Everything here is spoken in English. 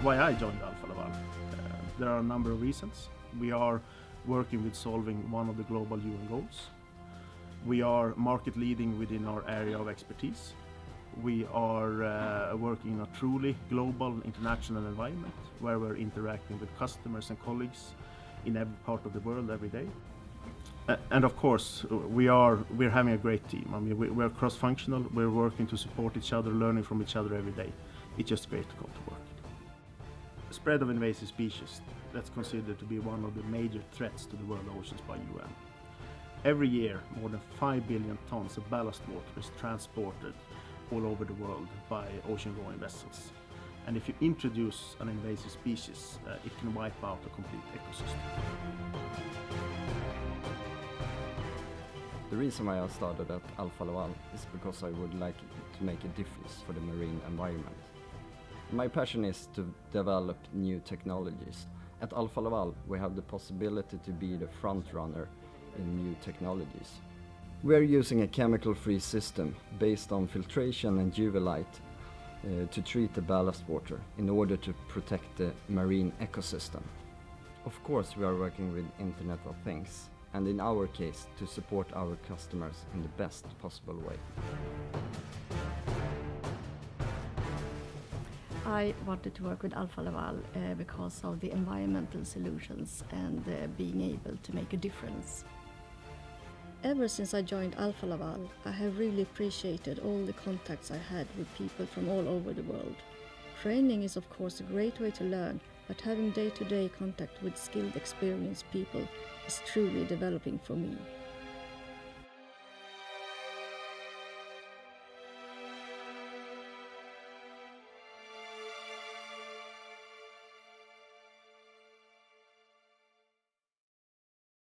Why I joined Alfa Laval? There are a number of reasons. We are working with solving one of the global UN goals. We are market leading within our area of expertise. We are working in a truly global international environment where we're interacting with customers and colleagues in every part of the world every day. And of course, we're having a great team. I mean, we're cross-functional, we're working to support each other, learning from each other every day. It's just great to come to work. Spread of invasive species, that's considered to be one of the major threats to the world oceans by UN. Every year, more than 5 billion tons of ballast water is transported all over the world by ocean-going vessels. And if you introduce an invasive species, it can wipe out a complete ecosystem. The reason why I started at Alfa Laval is because I would like to make a difference for the marine environment. My passion is to develop new technologies. At Alfa Laval, we have the possibility to be the front runner in new technologies. We are using a chemical-free system based on filtration and UV light to treat the ballast water in order to protect the marine ecosystem. Of course, we are working with Internet of Things, and in our case, to support our customers in the best possible way. I wanted to work with Alfa Laval because of the environmental solutions and being able to make a difference. Ever since I joined Alfa Laval, I have really appreciated all the contacts I had with people from all over the world. Training is of course a great way to learn, but having day-to-day contact with skilled, experienced people is truly developing for me.